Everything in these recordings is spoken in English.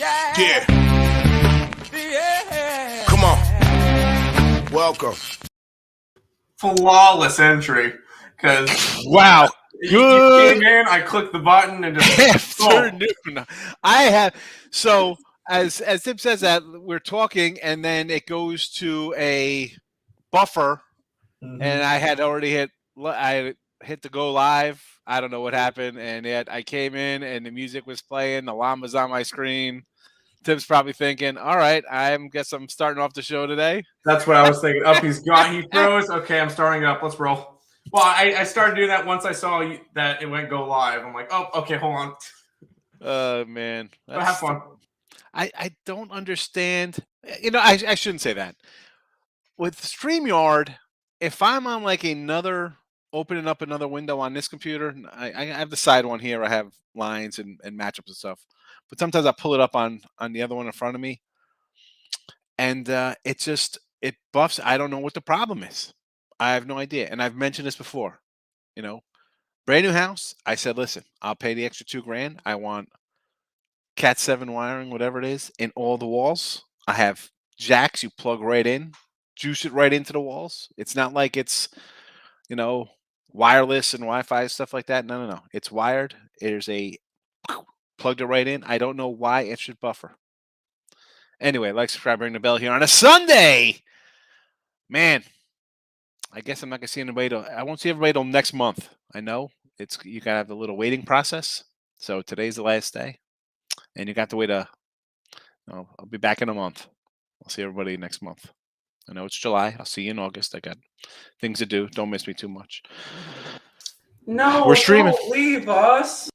Yeah. Come on. Welcome. Flawless entry. Because wow, you good came in, I clicked the button and just afternoon. I have so as Tim says that we're talking, and then it goes to a buffer, and I had already hit the go live. I don't know what happened, and yet I came in and the music was playing, the llama's on my screen. Tim's probably thinking, all right, guess I'm starting off the show today. That's what I was thinking. Up, he froze. Okay, I'm starting it up. Let's roll. Well, I started doing that once I saw that it went go live. I'm like, oh, okay, hold on. Man. But have fun. I don't understand. I shouldn't say that. With StreamYard, if I'm on like opening up another window on this computer, I have the side one here. I have lines and matchups and stuff. But sometimes I pull it up on the other one in front of me, and it buffs. I don't know what the problem is. I have no idea. And I've mentioned this before. Brand new house. I said, listen, I'll pay the extra $2,000. I want Cat 7 wiring, whatever it is, in all the walls. I have jacks you plug right in, juice it right into the walls. It's not like it's, wireless and Wi-Fi stuff like that. No. It's wired. There's a plugged it right in. I don't know why it should buffer. Anyway, like, subscribe, ring the bell here on a Sunday. Man, I guess I'm not gonna see anybody. I won't see everybody till next month. I know you gotta have the little waiting process. So today's the last day, and you got to wait I'll be back in a month. I'll see everybody next month. I know it's July. I'll see you in August. I got things to do. Don't miss me too much. No, we're streaming. Don't leave us.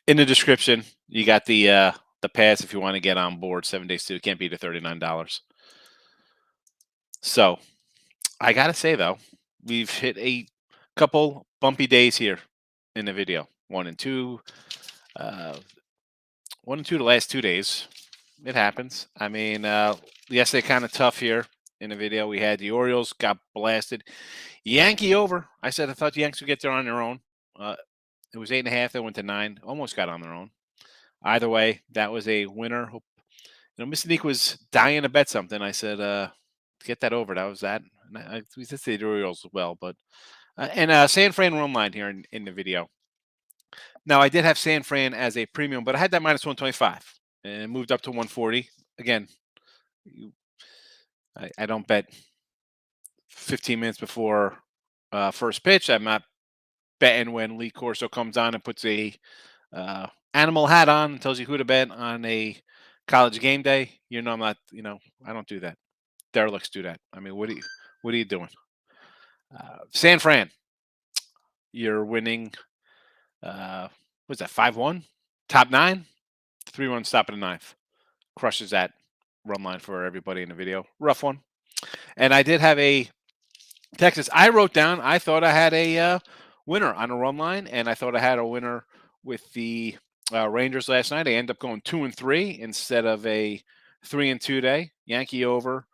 In the description, you got the pass if you want to get on board. 7 days too. It can't be the $39. So I gotta say though, we've hit a couple bumpy days here in the video. 1 and 2. 1 and 2 the last 2 days. It happens. I mean, yesterday kind of tough here in the video. We had the Orioles got blasted. Yankee over. I said I thought the Yankees would get there on their own. It was 8.5. They went to 9. Almost got on their own. Either way, that was a winner. Mr. Neek was dying to bet something. I said, get that over. That was that. And we did say the Orioles as well, but and San Fran run line here in the video. Now I did have San Fran as a premium, but I had that minus 125 and it moved up to 140. Again, I don't bet 15 minutes before first pitch. I'm not betting when Lee Corso comes on and puts a animal hat on and tells you who to bet on a college game day. I'm not. I don't do that. Derelicts do that. I mean, what are you doing? San Fran, you're winning. What's that? 5-1, top 9, 3-1 stop at the 9th. Crushes that run line for everybody in the video. Rough one. And I did have a Texas. I wrote down. I thought I had a winner on a run line, and I thought I had a winner with the Rangers last night. I ended up going 2-3 instead of a 3-2 day. Yankee over.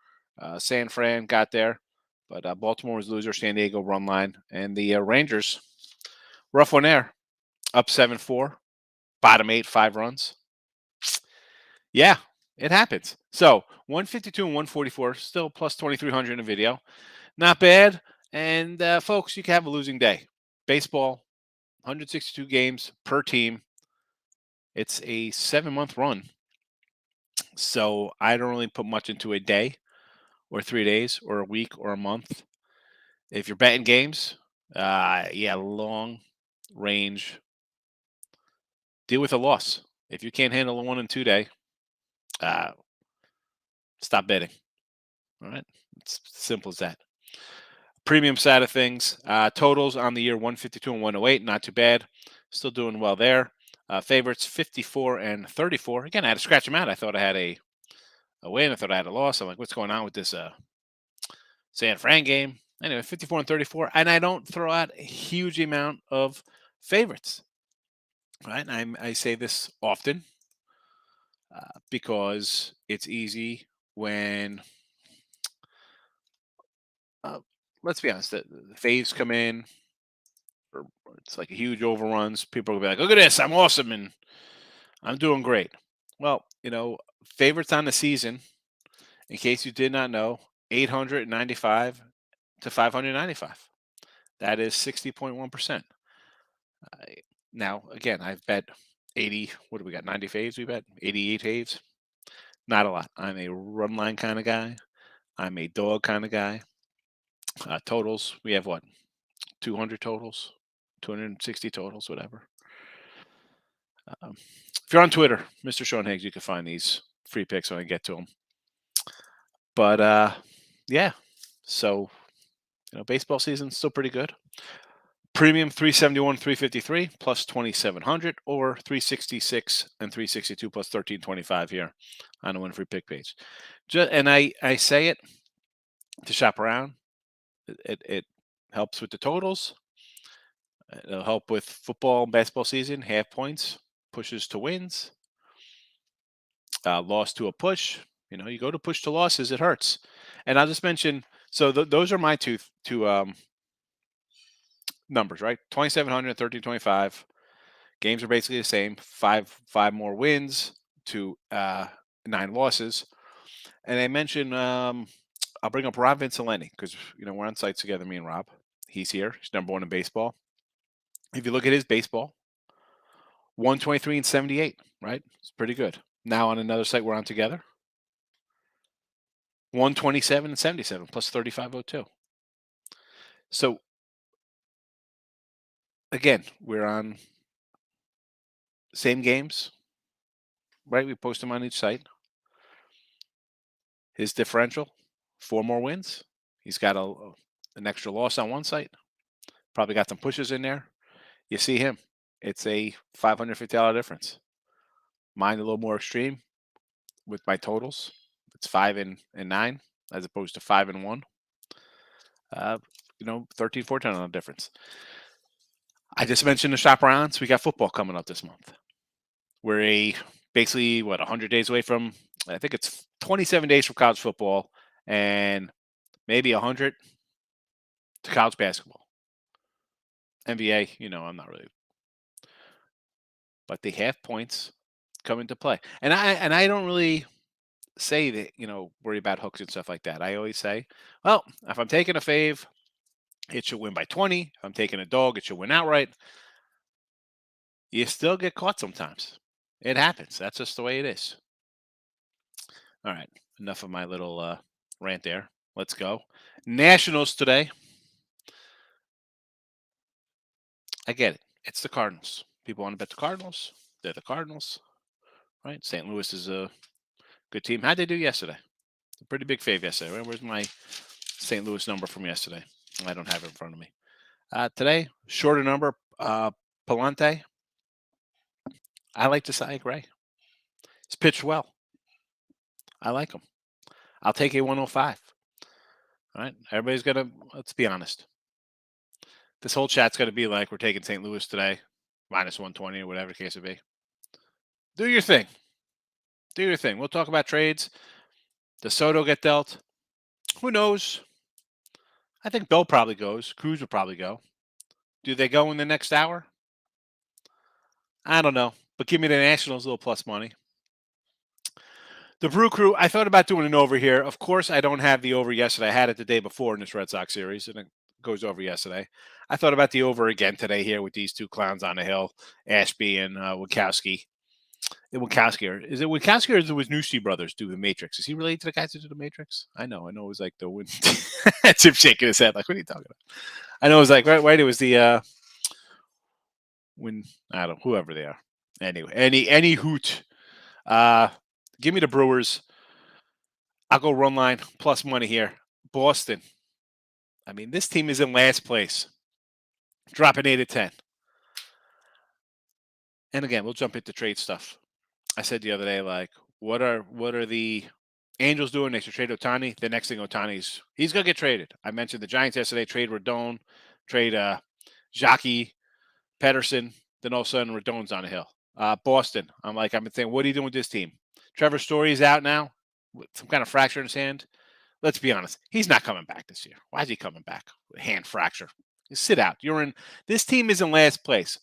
San Fran got there, but Baltimore was loser. San Diego run line, and the Rangers, rough one there, up 7-4, bottom 8, 5 runs. Yeah, it happens. So 152 and 144, still plus 2,300 in the video, not bad. And folks, you can have a losing day. Baseball, 162 games per team. It's a 7-month run, so I don't really put much into a day, or 3 days, or a week, or a month. If you're betting games, long range. Deal with a loss. If you can't handle a 1 and 2 day, stop betting. All right, it's simple as that. Premium side of things, totals on the year 152 and 108, not too bad. Still doing well there. Favorites 54 and 34. Again, I had to scratch them out. I thought I had a win. I thought I had a loss. I'm like, what's going on with this San Fran game? Anyway, 54 and 34. And I don't throw out a huge amount of favorites. Right? And I say this often because it's easy when, let's be honest, the faves come in, or it's like a huge overruns. People will be like, look at this, I'm awesome. And I'm doing great. Well, favorites on the season, in case you did not know, 895 to 595. That is 60.1%. Now, again, I've bet 80, what do we got? 90 faves we bet? 88 faves? Not a lot. I'm a run line kind of guy. I'm a dog kind of guy. Totals, we have what? 200 totals? 260 totals, whatever. If you're on Twitter, Mr. Sean Higgs, you can find these free picks when I get to them. But yeah, so baseball season's still pretty good. Premium 371, 353 plus 2,700, or 366 and 362 plus 1325 here on the Win Free Pick page. And I say it to shop around. It helps with the totals. It'll help with football and basketball season. Half points pushes to wins. Loss to a push. You go to push to losses, it hurts. And I'll just mention. So those are my two numbers, right? 2,700, 1325. Games are basically the same. Five more wins to 9 losses. And I mentioned I'll bring up Rob Vincelenti because we're on sites together, me and Rob. He's here. He's number 1 in baseball. If you look at his baseball, 123 and 78, right? It's pretty good. Now on another site we're on together, 127 and 77 plus 3502. So again, we're on same games, right? We post them on each site. His differential, 4 more wins. He's got an extra loss on one site. Probably got some pushes in there. You see him. It's a $550 difference. Mine a little more extreme with my totals. It's 5 and 9 as opposed to 5 and 1. 13, 14 on a difference. I just mentioned the shop arounds. We got football coming up this month. We're basically 100 days away from. I think it's 27 days from college football and maybe 100 to college basketball. NBA, I'm not really. But the half points come into play. And I don't really say that, worry about hooks and stuff like that. I always say, well, if I'm taking a fave, it should win by 20. If I'm taking a dog, it should win outright. You still get caught sometimes. It happens. That's just the way it is. All right. Enough of my little rant there. Let's go. Nationals today. I get it. It's the Cardinals. People want to bet the Cardinals. They're the Cardinals. Right? St. Louis is a good team. How'd they do yesterday? A pretty big fave yesterday. Right? Where's my St. Louis number from yesterday? I don't have it in front of me. Today, shorter number, Palante. I like Josiah Gray. He's pitched well. I like him. I'll take a 105. All right. Everybody's going to, let's be honest. This whole chat's going to be like, we're taking St. Louis today, minus 120 or whatever the case would be. Do your thing. Do your thing. We'll talk about trades. Does Soto get dealt? Who knows? I think Bell probably goes. Cruz will probably go. Do they go in the next hour? I don't know. But give me the Nationals a little plus money. The Brew Crew, I thought about doing an over here. Of course, I don't have the over yesterday. I had it the day before in this Red Sox series, and it goes over yesterday. I thought about the over again today here with these two clowns on the hill, Ashby and Witkowski. Witkowski, is it Witkowski or is it Wisniewski brothers do the Matrix? Is he related to the guys that do the Matrix? I know. It was like the win. Tim shaking his head like, what are you talking about? I know it was like right. It was the when I don't whoever they are. Anyway, any hoot. Give me the Brewers. I'll go run line plus money here. Boston. I mean, this team is in last place, dropping 8 to 10. And again, we'll jump into trade stuff. I said the other day, like, what are the Angels doing? They should trade Ohtani. The next thing he's gonna get traded. I mentioned the Giants yesterday. Trade Rodon, trade Jockey, Pedersen. Then all of a sudden, Rodon's on the hill. Boston. I've been saying, what are you doing with this team? Trevor Story is out now with some kind of fracture in his hand. Let's be honest. He's not coming back this year. Why is he coming back with a hand fracture? Just sit out. This team is in last place.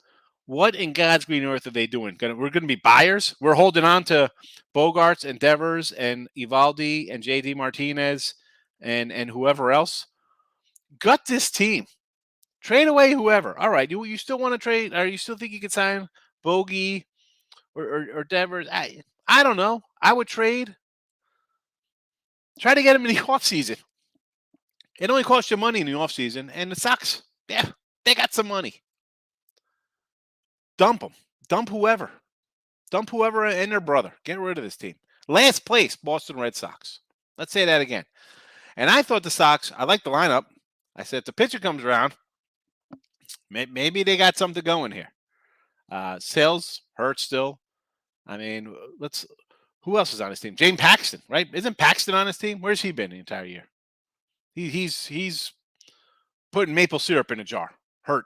What in God's green earth are they doing? We're going to be buyers? We're holding on to Bogarts and Devers and Evaldi and JD Martinez and whoever else. Gut this team. Trade away whoever. All right. You still want to trade? Or you still think you could sign Bogey or Devers? I don't know. I would trade. Try to get him in the offseason. It only costs you money in the offseason, and it sucks. Yeah, they got some money. Dump them. Dump whoever. Dump whoever and their brother. Get rid of this team. Last place, Boston Red Sox. Let's say that again. And I thought the Sox, I like the lineup. I said if the pitcher comes around, maybe they got something going here. Sales hurt still. I mean, who else is on his team? James Paxton, right? Isn't Paxton on his team? Where's he been the entire year? He's putting maple syrup in a jar. Hurt.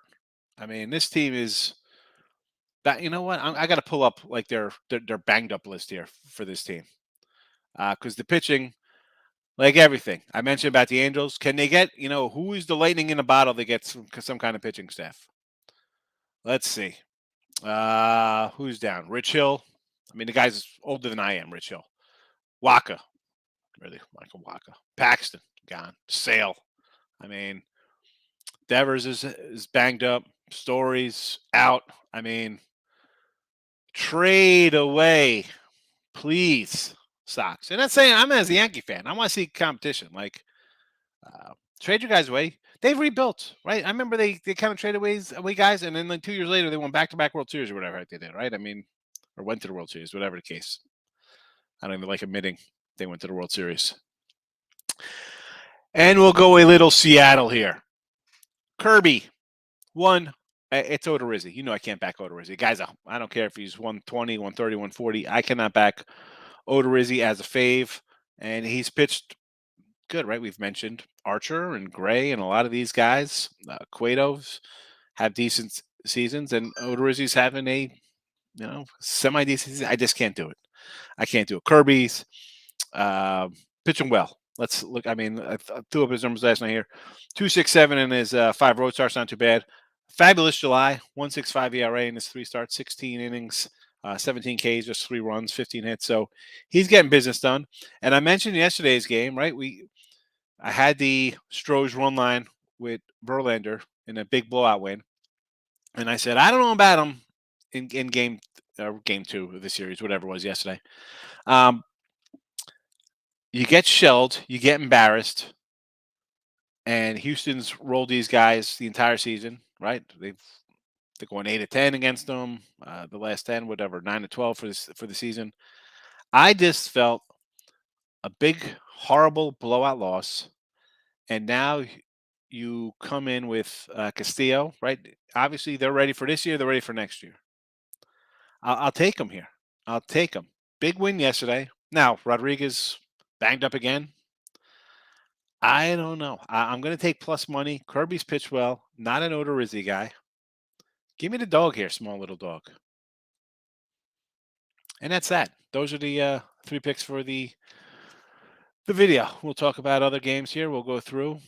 I mean, this team is that. You know what? I got to pull up like their banged up list here for this team because the pitching, like everything I mentioned about the Angels, can they get who is the lightning in a bottle that gets some kind of pitching staff? Let's see. Who's down? Rich Hill. I mean, the guy's older than I am. Rich Hill. Waka. Really, Michael Waka. Paxton gone. Sale. I mean, Devers is banged up. Stories out. I mean, trade away, please, Sox. And I'm saying I'm as a Yankee fan. I want to see competition. Like, trade your guys away. They've rebuilt, right? I remember they kind of traded away guys, and then like 2 years later they won back-to-back World Series or whatever they did, right? I mean, or went to the World Series, whatever the case. I don't even like admitting they went to the World Series. And we'll go a little Seattle here. Kirby, one. It's Odorizzi. You know I can't back Odorizzi. Guys, I don't care if he's 120, 130, 140. I cannot back Odorizzi as a fave. And he's pitched good, right? We've mentioned Archer and Gray and a lot of these guys. Cueto's have decent seasons. And Odorizzi's having a, semi-decent season. I just can't do it. I can't do it. Kirby's pitching well. Let's look. I mean, I threw up his numbers last night here. 2.67 in his 5 road starts, not too bad. Fabulous July, 1.65 ERA in his 3 starts, 16 innings, 17 Ks, just 3 runs, 15 hits. So he's getting business done. And I mentioned yesterday's game, right? I had the Stroh's run line with Verlander in a big blowout win, and I said I don't know about him in game 2 of the series, whatever it was yesterday. You get shelled, you get embarrassed, and Houston's rolled these guys the entire season, right? They're going 8-10 against them, the last 10, whatever, 9-12 for the season. I just felt a big, horrible blowout loss, and now you come in with Castillo, right? Obviously, they're ready for this year. They're ready for next year. I'll take them here. I'll take them. Big win yesterday. Now, Rodriguez banged up again. I don't know. I'm going to take plus money. Kirby's pitched well. Not an Odorizzi guy. Give me the dog here, small little dog. And that's that. Those are the 3 picks for the video. We'll talk about other games here. We'll go through.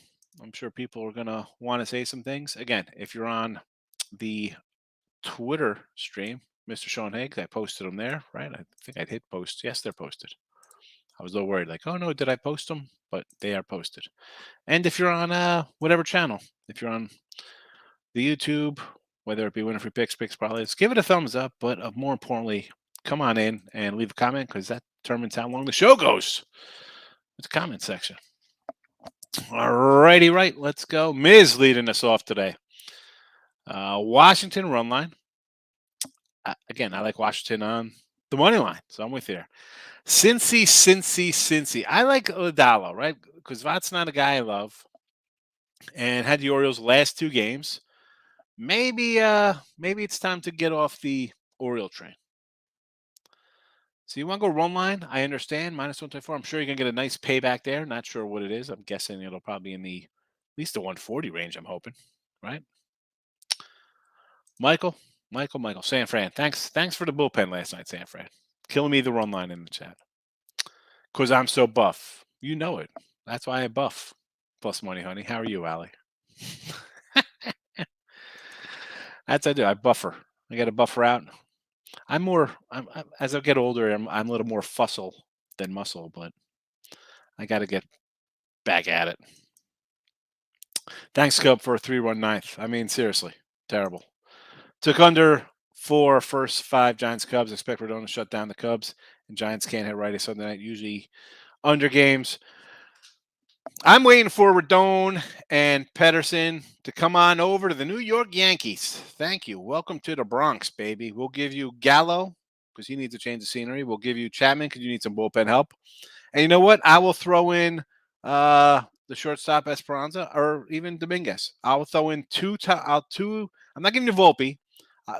I'm sure people are going to want to say some things. Again, if you're on the Twitter stream, Mr. Sean Higgs, I posted them there, right? I think I hit post. Yes, they're posted. I was a little worried, like, oh no, did I post them? But they are posted. And if you're on whatever channel, if you're on the YouTube, whether it be Winfrey Picks, Parlays, give it a thumbs up. But more importantly, come on in and leave a comment because that determines how long the show goes. It's a comment section. All righty, right. Let's go. Miz leading us off today. Washington run line. Again, I like Washington on the money line, so I'm with you there. Cincy. I like Lodalo, right? Because Vott's not a guy I love, and had the Orioles last 2 games. Maybe it's time to get off the Oriole train. So you want to go run line? I understand -124. I'm sure you're gonna get a nice payback there. Not sure what it is. I'm guessing it'll probably be in at least the 140 range. I'm hoping, right? Michael, San Fran. Thanks for the bullpen last night, San Fran. Killing me the run line in the chat. Because I'm so buff. You know it. That's why I buff. Plus money, honey. How are you, Allie? That's what I do. I buffer. I got to buffer out. As I get older, I'm a little more fussle than muscle, but I got to get back at it. Thanks, Cub, for a 3-run ninth. I mean, seriously, terrible. Took under 4 first 5 Giants Cubs. Expect Rodon to shut down the Cubs, and Giants can't hit righty Sunday night. Usually under games. I'm waiting for Rodon and Pedersen to come on over to the New York Yankees. Thank you. Welcome to the Bronx, baby. We'll give you Gallo because he needs to change the scenery. We'll give you Chapman because you need some bullpen help. And you know what? I will throw in the shortstop Esperanza or even Dominguez. I'll throw in two. I'm not giving you Volpe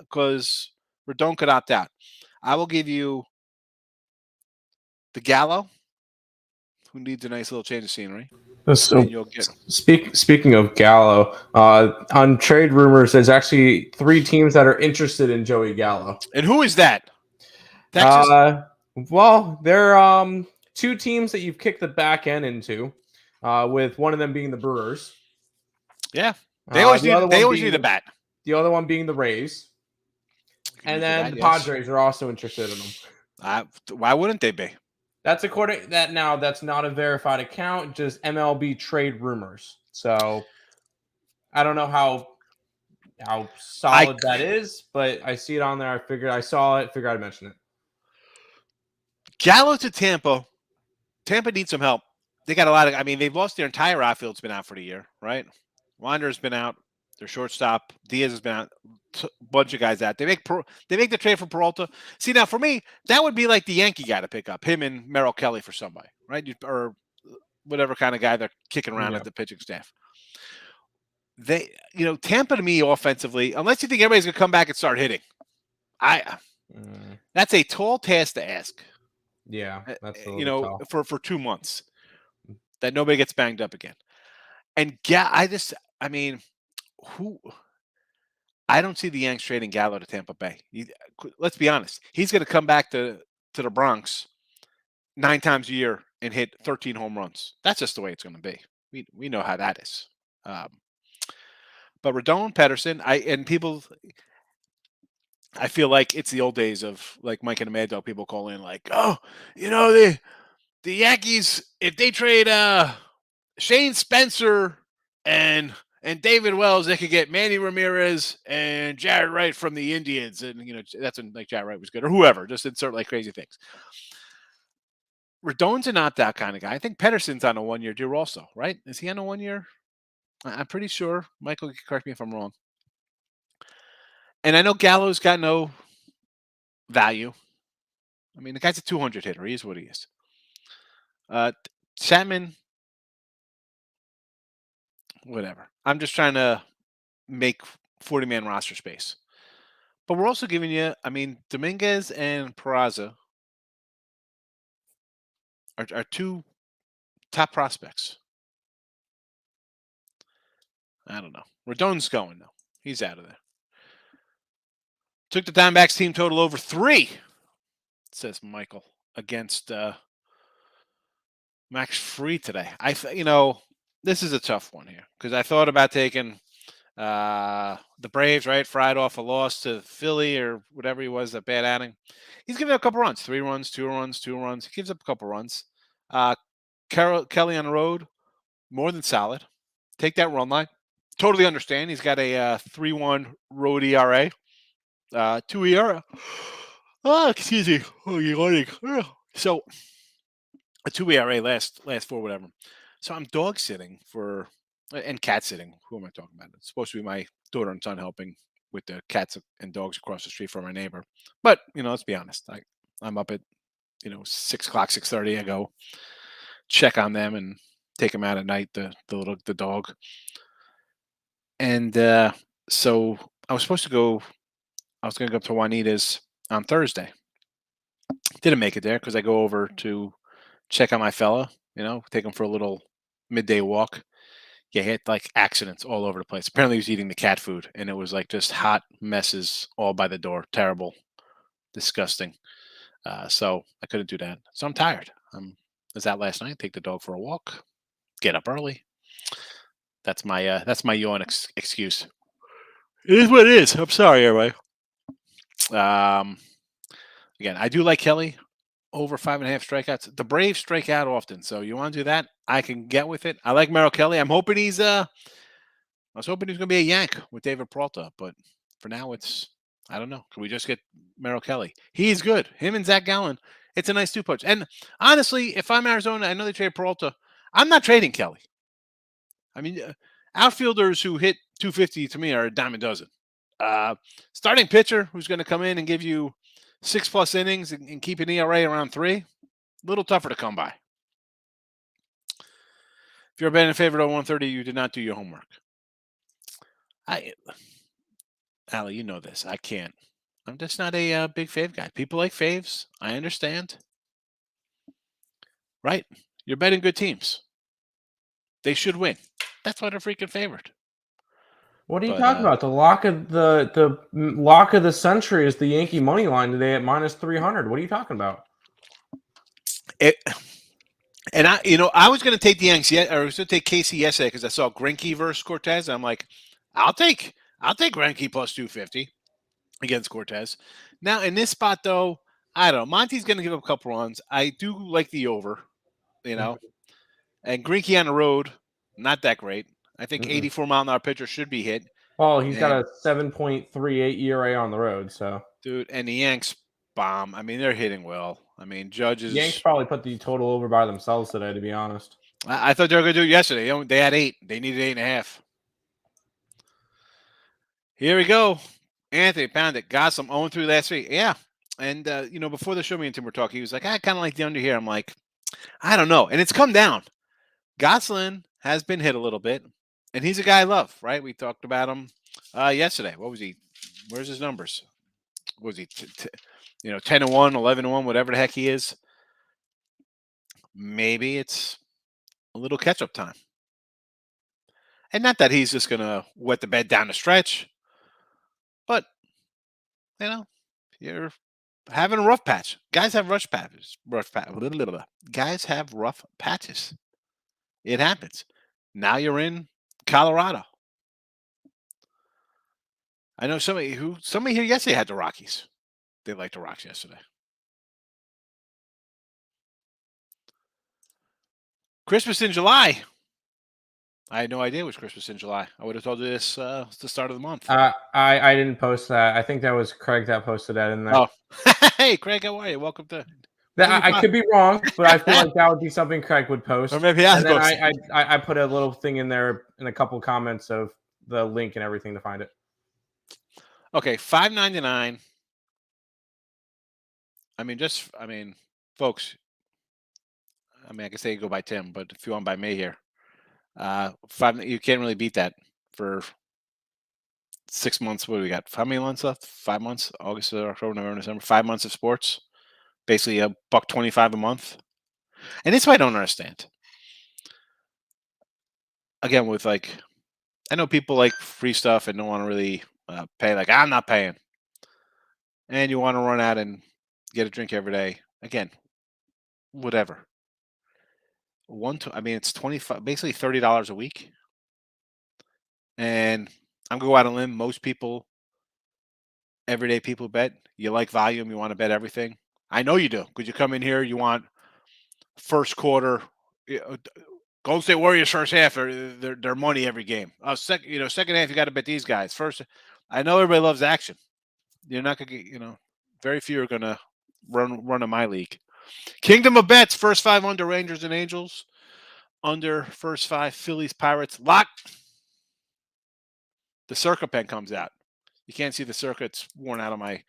because Rodon could opt out. I will give you the Gallo, who needs a nice little change of scenery. So, speaking of Gallo, on trade rumors, there's actually 3 teams that are interested in Joey Gallo. And who is that? Texas? Well, they're 2 teams that you've kicked the back end into, with one of them being the Brewers. Yeah, they always need a bat. The other one being the Rays, and then the Padres are also interested in them. Why wouldn't they be? That's according that now. That's not a verified account, just MLB trade rumors. So I don't know how solid that is, but I see it on there. I saw it. Figured I'd mention it. Gallo to Tampa. Tampa needs some help. They got a lot of. I mean, they've lost their entire outfield's been out for the year, right? Wander's been out. Their shortstop Diaz has been out. A bunch of guys out. They make the trade for Peralta. See, now for me, that would be like the Yankee guy to pick up him and Merrill Kelly for somebody, right? Or whatever kind of guy they're kicking around at the pitching staff. Tampa to me offensively, unless you think everybody's gonna come back and start hitting, that's a tall task to ask. Yeah, that's for 2 months that nobody gets banged up again. And I don't see the Yanks trading Gallo to Tampa Bay. Let's be honest. He's going to come back to the Bronx 9 times a year and hit 13 home runs. That's just the way it's going to be. We know how that is. But Rodon, Pedersen, I feel like it's the old days of like Mike and Amado. People call in like, oh, the Yankees, if they trade Shane Spencer and David Wells, they could get Manny Ramirez and Jared Wright from the Indians. And, that's when like Jared Wright was good or whoever, just insert like crazy things. Rodon's not that kind of guy. I think Pedersen's on a 1-year deal also, right? Is he on a 1 year? I'm pretty sure. Michael, correct me if I'm wrong. And I know Gallo's got no value. I mean, the guy's a 200 hitter. He is what he is. Chapman, whatever. I'm just trying to make 40-man roster space. But we're also giving you, Dominguez and Peraza are 2 top prospects. I don't know. Rodon's going, though. He's out of there. Took the Diamondbacks team total over 3, says Michael, against Max Fried today. This is a tough one here because I thought about taking the Braves, right? Fried off a loss to Philly or whatever he was, a bad outing. He's giving up a couple runs, 3 runs, 2 runs, 2 runs. He gives up a couple runs. Kelly on the road, more than solid. Take that run line. Totally understand. He's got a 3.1 road ERA, 2 ERA. Oh, excuse me. Oh, you're yawning. So a 2 ERA last 4, whatever. So I'm dog sitting and cat sitting. Who am I talking about? It's supposed to be my daughter and son helping with the cats and dogs across the street from my neighbor. But, let's be honest. I'm up at, 6 o'clock, 6:30. I go check on them and take them out at night, the dog. And so I was going to go up to Juanita's on Thursday. Didn't make it there because I go over to check on my fella, take him for a little midday walk. Yeah, he had like accidents all over the place. Apparently he was eating the cat food and it was like just hot messes all by the door. Terrible, disgusting. So I couldn't do that. So I'm tired. I was out last night, take the dog for a walk, get up early. That's my yawn excuse. It is what it is. I'm sorry, everybody. Again, I do like Kelly over 5.5 strikeouts. The Braves strike out often, so you want to do that? I can get with it. I like Merrill Kelly. I was hoping he's going to be a Yank with David Peralta, but for now I don't know. Can we just get Merrill Kelly? He's good. Him and Zach Gallen. It's a nice two-punch. And honestly, if I'm Arizona, I know they trade Peralta. I'm not trading Kelly. I mean, outfielders who hit 250 to me are a dime a dozen. Starting pitcher who's going to come in and give you 6+ innings and keep an ERA around 3, a little tougher to come by. If you're betting in favor of 130, you did not do your homework. Allie, you know this. I can't. I'm just not a big fave guy. People like faves. I understand. Right? You're betting good teams. They should win. That's why they're freaking favored. What are you talking about? The lock of the century is the Yankee money line today at -300. What are you talking about? I was going to take the Yanks I was going to take Casey yesterday because I saw Greinke versus Cortez. And I'm like, I'll take Greinke plus 250 against Cortez. Now in this spot though, I don't know. Monty's going to give up a couple runs. I do like the over, and Greinke on the road, not that great. I think 84-mile-an-hour pitcher should be hit. Well, he's got a 7.38 ERA on the road, so dude. And the Yanks bomb. I mean, they're hitting well. I mean, Judges. Yanks probably put the total over by themselves today, to be honest. I thought they were going to do it yesterday. They had 8. They needed 8.5. Here we go. Anthony pound it. Got some 0-3 last week. Yeah. And, before the show, me and Tim were talking, he was like, I kind of like the under here. I'm like, I don't know. And it's come down. Gosselin has been hit a little bit, and he's a guy I love, right? We talked about him yesterday. What was he? Where's his numbers? What was he? 10-1, 11-1, whatever the heck he is. Maybe it's a little catch-up time. And not that he's just going to wet the bed down the stretch, but, you're having a rough patch. Guys have rough patches. Guys have rough patches. It happens. Now you're in Colorado. I know somebody here yesterday had the Rockies. They liked the Rocks yesterday. Christmas in July. I had no idea it was Christmas in July. I would have told you this the start of the month. I didn't post that. I think that was Craig that posted that in there. Oh, hey, Craig, how are you? Welcome to. I could be wrong, but I feel like that would be something Craig would post. Or maybe I put a little thing in there in a couple comments of the link and everything to find it. Okay, $5.99. Folks. I can say go by Tim, but if you want to buy me here, you can't really beat that for 6 months. What do we got? How many months left? 5 months. August, October, November, December. 5 months of sports. Basically $1.25 a month. And this is what I don't understand. Again, with I know people like free stuff and don't want to really pay. Like, I'm not paying. And you want to run out and get a drink every day. Again, whatever. It's $25, basically $30 a week. And I'm going to go out on a limb. Most people, everyday people bet. You like volume. You want to bet everything. I know you do, because you come in here, you want first quarter. Golden State Warriors first half, their money every game. Second half, you got to bet these guys. First, I know everybody loves action. You're not going to get, very few are going to run in my league. Kingdom of Bets, first 5 under Rangers and Angels. Under first 5 Phillies, Pirates. Lock. The Circa pen comes out. You can't see the Circa. It's worn out of my,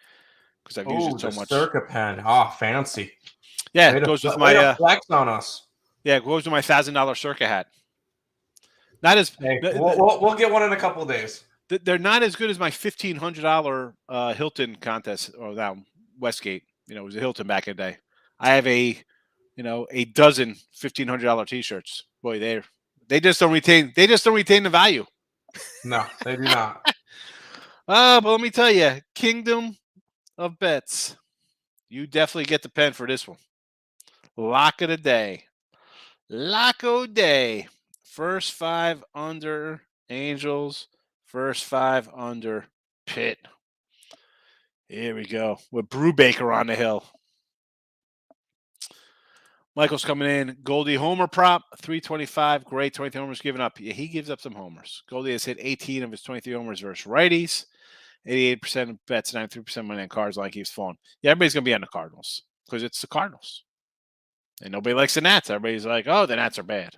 because I've used it so much. Circa pen. Oh, fancy. Yeah, it goes with my flex on us. Yeah, it goes with my $1,000 Circa hat. Not as we'll get one in a couple of days. They're not as good as my $1,500 Hilton contest or that Westgate. It was a Hilton back in the day. I have a dozen $1,500 T-shirts. Boy, they just don't retain the value. No, they do not. But let me tell you, Kingdom of Bets. You definitely get the pen for this one. Lock of the day. Lock of day. First 5 under Angels. First 5 under Pitt. Here we go with Brubaker on the hill. Michael's coming in. Goldie homer prop, 325. Great, 23 homers given up. Yeah, he gives up some homers. Goldie has hit 18 of his 23 homers versus righties. 88% of bets, 93% money on Cardinals. Line keeps falling. Yeah, everybody's going to be on the Cardinals because it's the Cardinals. And nobody likes the Nats. Everybody's like, oh, the Nats are bad.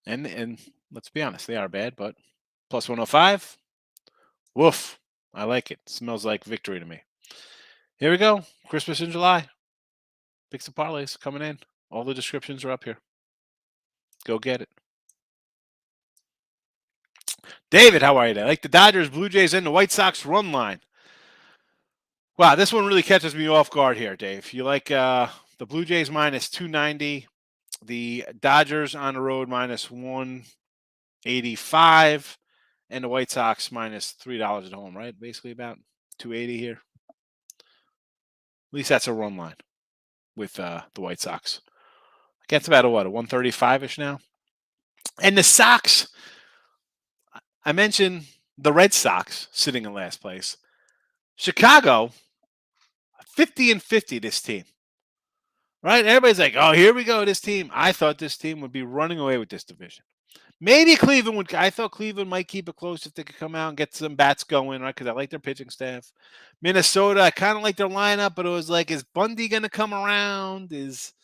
And let's be honest, they are bad, but plus 105. Woof. I like it. Smells like victory to me. Here we go. Christmas in July. Picks and parlays coming in. All the descriptions are up here. Go get it. David, how are you today? I like the Dodgers, Blue Jays, and the White Sox run line. Wow, this one really catches me off guard here, Dave. You like the Blue Jays minus 290, the Dodgers on the road minus 185, and the White Sox minus $3 at home, right? Basically about 280 here. At least that's a run line with the White Sox. Gets about a 135-ish now. And the Sox, I mentioned the Red Sox sitting in last place. Chicago, 50-50 this team. Right? Everybody's like, oh, here we go, this team. I thought this team would be running away with this division. Maybe Cleveland would. I thought Cleveland might keep it close if they could come out and get some bats going, right? Because I like their pitching staff. Minnesota, I kind of like their lineup, but it was like, is Bundy going to come around? Is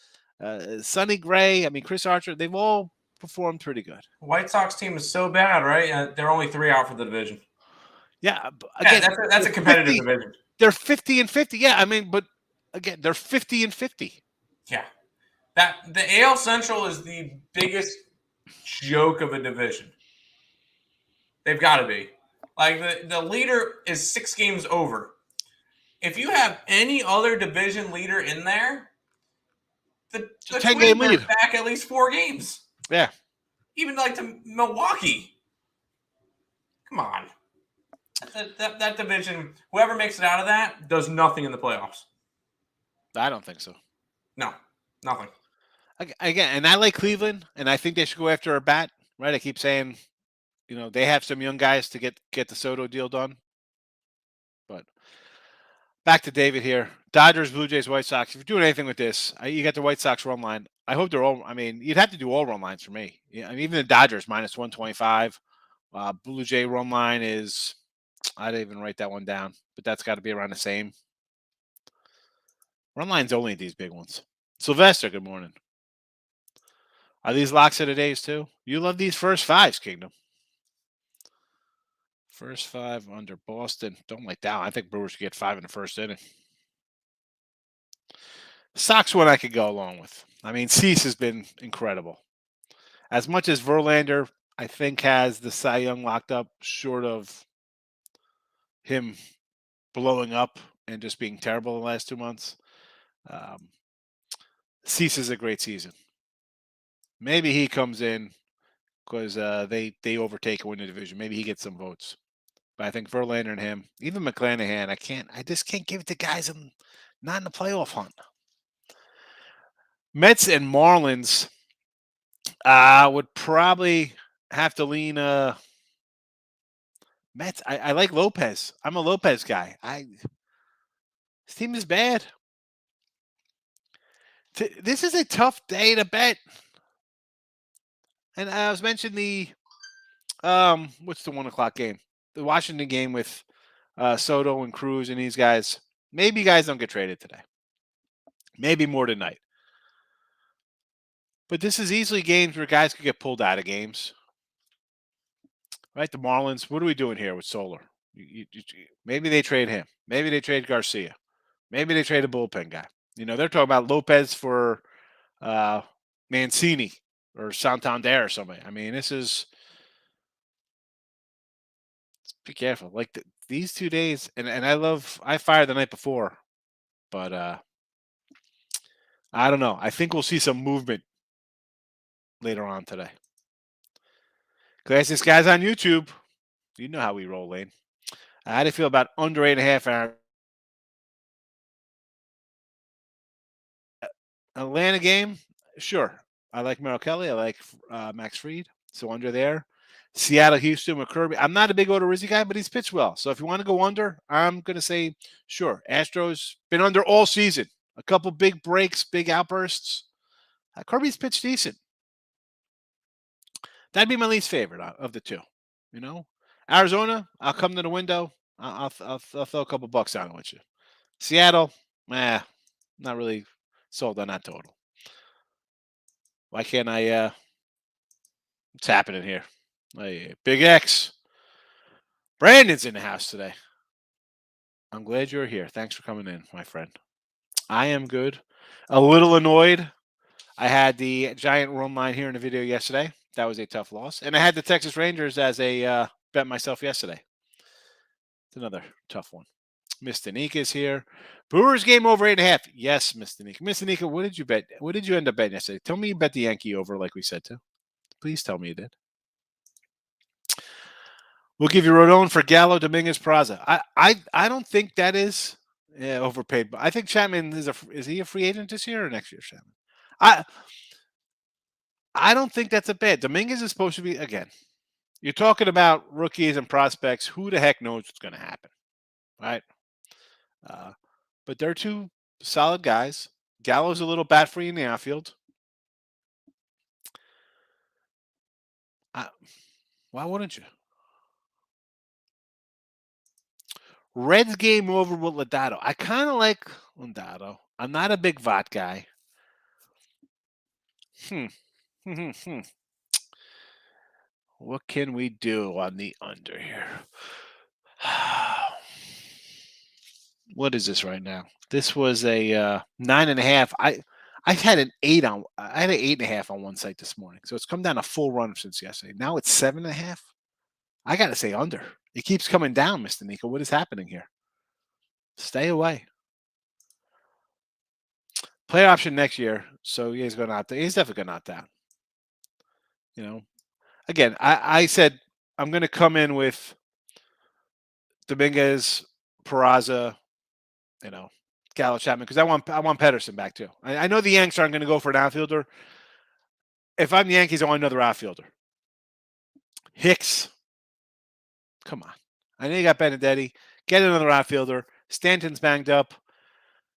Sonny Gray? I mean, Chris Archer, they've all performed pretty good. White Sox team is so bad, right? They're only 3 out for the division. Yeah, again, that's a competitive division. They're 50-50. Yeah, I mean, but again, they're 50-50. Yeah, that the AL Central is the biggest joke of a division. They've got to be. Like the leader is 6 games over. If you have any other division leader in there, the 10-game lead back at least 4 games. Yeah, even like to Milwaukee. Come on, that division. Whoever makes it out of that does nothing in the playoffs. I don't think so. No, nothing. Again, and I like Cleveland, and I think they should go after a bat. Right? I keep saying, they have some young guys to get the Soto deal done. But back to David here. Dodgers, Blue Jays, White Sox. If you're doing anything with this, you got the White Sox run line. I hope they're all. I mean, you'd have to do all run lines for me. Yeah, I mean, even the Dodgers minus 125. Blue Jay run line is. I didn't even write that one down, but that's got to be around the same. Run line's only these big ones. Sylvester, good morning. Are these locks of the days too? You love these first 5s, Kingdom. First 5 under Boston. Don't like that one. I think Brewers should get 5 in the first inning. Sox one I could go along with. I mean, Cease has been incredible. As much as Verlander, I think, has the Cy Young locked up, short of him blowing up and just being terrible the last 2 months. Cease is a great season. Maybe he comes in because they overtake and win the division. Maybe he gets some votes. But I think Verlander and him, even McClanahan, I just can't give it to guys not in the playoff hunt. Mets and Marlins would probably have to lean Mets. I like Lopez. I'm a Lopez guy. This team is bad. This is a tough day to bet. And I was mentioning the what's the 1:00 game? The Washington game with Soto and Cruz and these guys. Maybe you guys don't get traded today. Maybe more tonight. But this is easily games where guys could get pulled out of games. Right? The Marlins, what are we doing here with Solar? Maybe they trade him. Maybe they trade Garcia. Maybe they trade a bullpen guy. They're talking about Lopez for Mancini or Santander or somebody. I mean, this is... Be careful. Like these 2 days, and I fired the night before, but I don't know. I think we'll see some movement later on today. Classics guys on YouTube. You know how we roll, Lane. How do you feel about under 8.5 hours? Atlanta game? Sure. I like Merrill Kelly. I like Max Fried. So under there. Seattle, Houston with Kirby. I'm not a big Odorizzi guy, but he's pitched well. So if you want to go under, I'm going to say sure. Astros been under all season. A couple big breaks, big outbursts. Kirby's pitched decent. That'd be my least favorite of the two. You know, Arizona, I'll come to the window. I'll throw a couple bucks on it with you. Seattle, not really sold on that total. Why can't I? What's happening here? Hey, Big X. Brandon's in the house today. I'm glad you're here. Thanks for coming in, my friend. I am good. A little annoyed. I had the Giant run line here in the video yesterday. That was a tough loss. And I had the Texas Rangers as a bet myself yesterday. It's another tough one. Mr. Nika is here. Brewers game over 8.5. Yes, Mr. Nika. Mr. Nika, what did you bet? What did you end up betting yesterday? Tell me you bet the Yankee over like we said to. Please tell me you did. We'll give you Rodon for Gallo, Dominguez, Peraza. I don't think that is overpaid. But I think Chapman is he a free agent this year or next year, Chapman? I don't think that's a bad. Dominguez is supposed to be, again, you're talking about rookies and prospects. Who the heck knows what's going to happen, right? But they're two solid guys. Gallo's a little bat free in the outfield. Why wouldn't you? Reds game over with Ladato. I kind of like Ladato. I'm not a big Vot guy. What can we do on the under here? What is this right now? This was a 9.5. I had an 8 on. I had an 8.5 on one site this morning, so it's come down a full run since yesterday. Now it's 7.5. I got to say under. It keeps coming down, Mr. Nico. What is happening here? Stay away. Player option next year, so he's going out there. He's definitely going out down. You know, again, I said I'm going to come in with Dominguez, Peraza, Gallo, Chapman, because I want Pedersen back too. I know the Yanks aren't going to go for an outfielder. If I'm the Yankees, I want another outfielder. Hicks, come on. I know you got Benedetti. Get another outfielder. Stanton's banged up.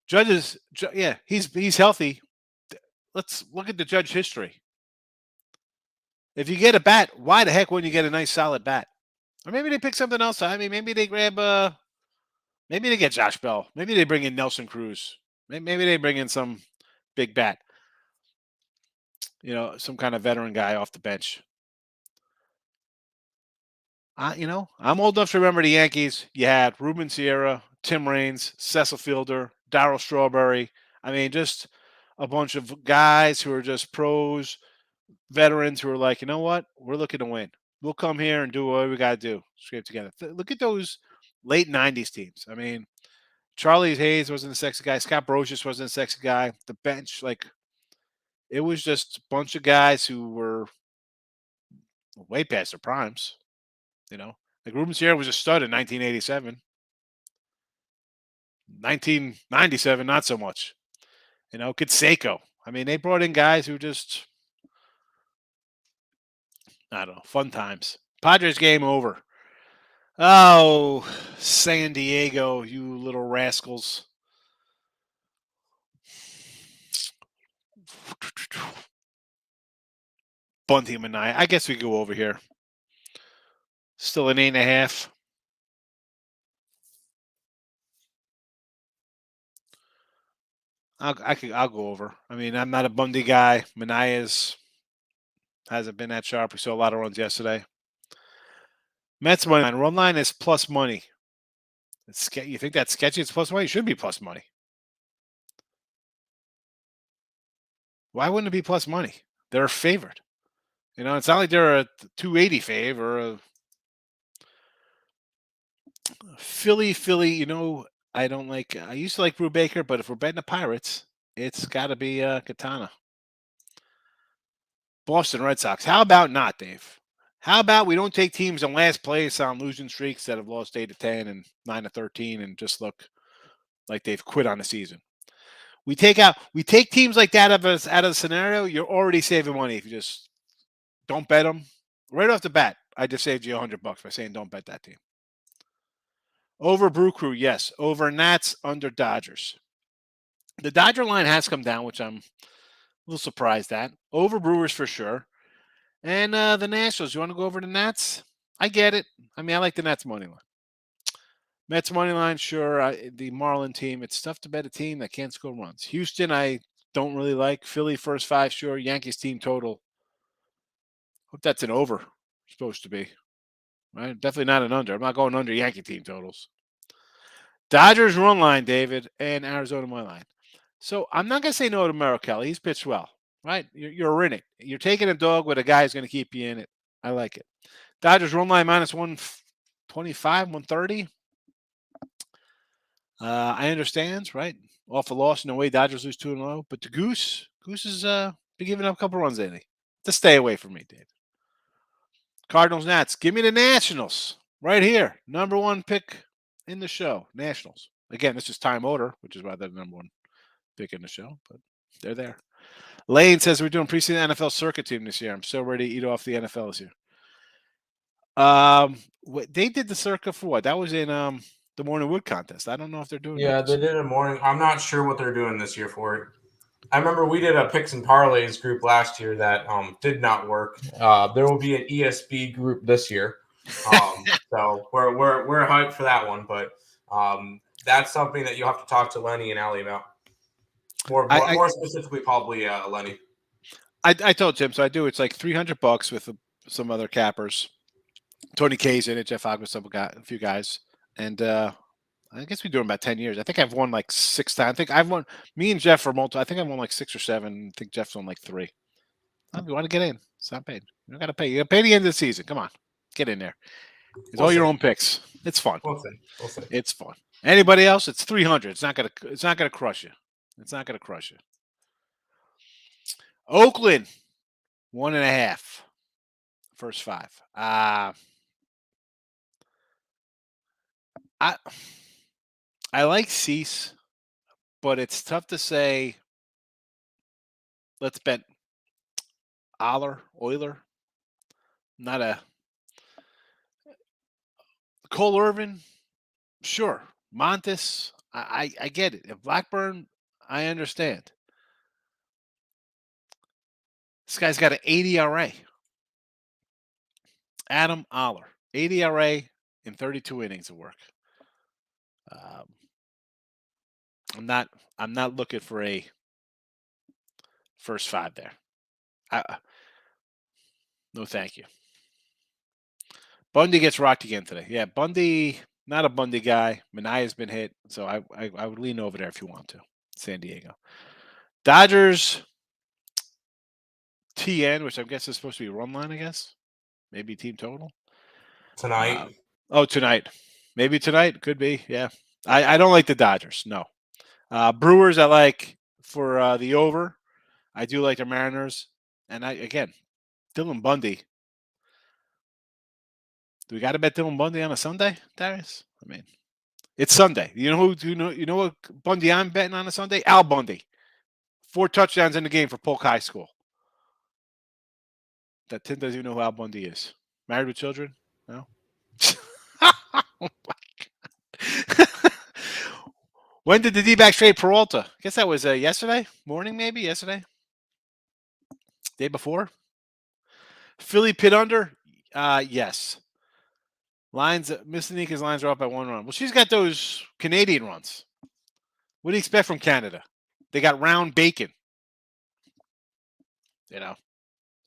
Judge, he's healthy. Let's look at the Judge history. If you get a bat, why the heck wouldn't you get a nice solid bat? Or maybe they pick something else. I mean, maybe they grab maybe they get Josh Bell. Maybe they bring in Nelson Cruz. Maybe they bring in some big bat. Some kind of veteran guy off the bench. I'm old enough to remember the Yankees. You had Ruben Sierra, Tim Raines, Cecil Fielder, Darryl Strawberry. I mean, just a bunch of guys who are just pros, veterans who are like, you know what? We're looking to win. We'll come here and do what we got to do. Scrape together. Look at those late 90s teams. I mean, Charlie Hayes wasn't a sexy guy. Scott Brosius wasn't a sexy guy. The bench, it was just a bunch of guys who were way past their primes. Ruben Sierra was a stud in 1987. 1997, not so much. Canseco. I mean, they brought in guys who just, I don't know, fun times. Padres game over. Oh, San Diego, you little rascals. Bunting Mania. I guess we go over here. Still an 8.5. I'll go over. I mean, I'm not a Bundy guy. Manaeus hasn't been that sharp. We saw a lot of runs yesterday. Mets money line. Run line is plus money. You think that's sketchy? It's plus money? It should be plus money. Why wouldn't it be plus money? They're a favorite. It's not like they're a 280 fave or a Philly. I don't like. I used to like Brew Baker, but if we're betting the Pirates, it's got to be Katana. Boston Red Sox. How about not, Dave? How about we don't take teams in last place on losing streaks that have lost 8-10 and 9-13 and just look like they've quit on the season? We take teams like that out of the scenario. You're already saving money if you just don't bet them right off the bat. I just saved you $100 by saying don't bet that team. Over Brew Crew, yes. Over Nats, under Dodgers. The Dodger line has come down, which I'm a little surprised at. Over Brewers for sure. And the Nationals, you want to go over the Nats? I get it. I mean, I like the Nats money line. Mets money line, sure. The Marlin team, it's tough to bet a team that can't score runs. Houston, I don't really like. Philly first 5, sure. Yankees team total. Hope that's an over. Supposed to be. Right? Definitely not an under. I'm not going under Yankee team totals. Dodgers run line, David, and Arizona money line. So I'm not going to say no to Merrill Kelly. He's pitched well, right? You're in it. You're taking a dog with a guy who's going to keep you in it. I like it. Dodgers run line minus 125, 130. I understand, right? Off a loss, no way. Dodgers lose 2-0. But the Goose has been giving up a couple runs lately. To stay away from me, Dave. Cardinals, Nats. Give me the Nationals right here. Number 1 pick in the show. Nationals. Again, this is time order, which is why they're the number 1 pick in the show. But they're there. Lane says we're doing preseason NFL circuit team this year. I'm so ready to eat off the NFL this year. They did the circuit for what? That was in the Morning Wood contest. I don't know if they're doing. Yeah, they did a morning. I'm not sure what they're doing this year for it. I remember we did a picks and parlays group last year that did not work. There will be an ESB group this year, so we're hyped for that one. But that's something that you have to talk to Lenny and Allie about. More specifically, probably Lenny. I told Tim, so I do. It's like $300 with some other cappers. Tony K's in it, Jeff Ogden, a few guys, and I guess we've been doing about 10 years. I think I've won like 6 times. I think I've won. Me and Jeff are multiple. I think I've won like 6 or 7. I think Jeff's won like 3. If you want to get in, it's not paid. You don't got to pay. You got to pay the end of the season. Come on, get in there. It's all your own picks. It's fun. We'll see. It's fun. Anybody else? It's 300. It's not gonna crush you. It's not gonna crush you. Oakland, 1.5. First 5. I like Cease, but it's tough to say. Let's bet Euler. Not a Cole Irvin. Sure. Montes. I get it. If Blackburn, I understand. This guy's got an 80 RA. Adam Euler. 80 RA in 32 innings of work. I'm not looking for a first 5 there. No, thank you. Bundy gets rocked again today. Yeah, Bundy, not a Bundy guy. Manaya's been hit, so I would lean over there if you want to. San Diego. Dodgers, TN, which I guess is supposed to be run line, I guess. Maybe team total. Tonight. Tonight. Maybe tonight. Could be, yeah. I don't like the Dodgers, no. Brewers, I like for the over. I do like the Mariners. And Dylan Bundy. Do we got to bet Dylan Bundy on a Sunday, Darius? I mean, it's Sunday. You know what Bundy I'm betting on a Sunday? Al Bundy. 4 touchdowns in the game for Polk High School. That Tim doesn't even know who Al Bundy is. Married with children? No? Oh my God. When did the D-backs trade Peralta? I guess that was yesterday morning, maybe yesterday. Day before. Philly pit under? Yes. Lines. Miss Anika's lines are up by 1 run. Well, she's got those Canadian runs. What do you expect from Canada? They got round bacon.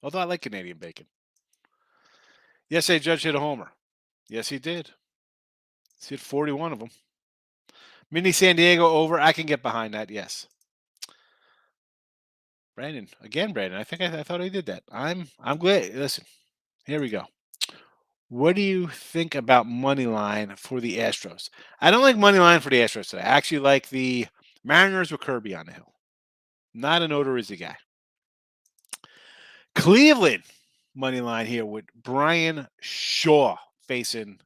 Although I like Canadian bacon. Yes, a Judge hit a homer. Yes, he did. He hit 41 of them. Mini San Diego over. I can get behind that. Yes. Brandon. I think I thought I did that. I'm glad. Listen, here we go. What do you think about money line for the Astros? I don't like money line for the Astros today. I actually like the Mariners with Kirby on the hill. Not an Odorizzi guy. Cleveland money line here with Brian Shaw facing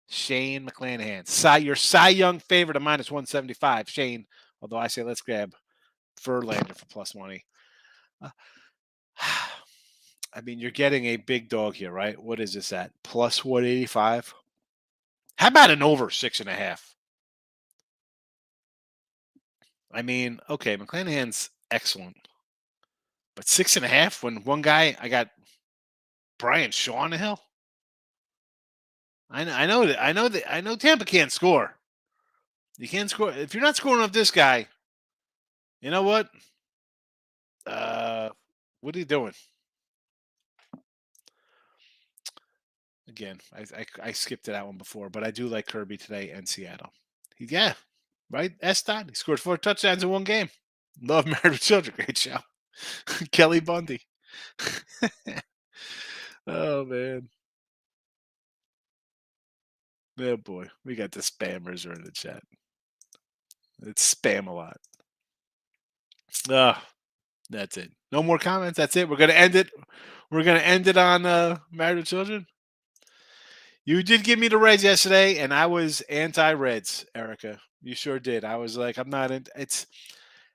Shane McClanahan. Your Cy Young favorite of minus 175. Shane, although I say let's grab Verlander for plus money. I mean, you're getting a big dog here, right? What is this at? Plus 185? How about an over 6.5? I mean, okay, McClanahan's excellent. But 6.5 when one guy, I got Brian Shaw on the hill. I know Tampa can't score. You can't score. If you're not scoring off this guy, you know what? What are you doing? Again, I skipped to that one before, but I do like Kirby today and Seattle. Yeah, right? Eston. He scored 4 touchdowns in one game. Love Married with Children. Great show. Kelly Bundy. Oh, man. Oh, boy. We got the spammers are in the chat. It's spam a lot. That's it. No more comments. That's it. We're going to end it. We're going to end it on Married with Children. You did give me the Reds yesterday, and I was anti-Reds, Erica. You sure did. I was like, I'm not in. It's,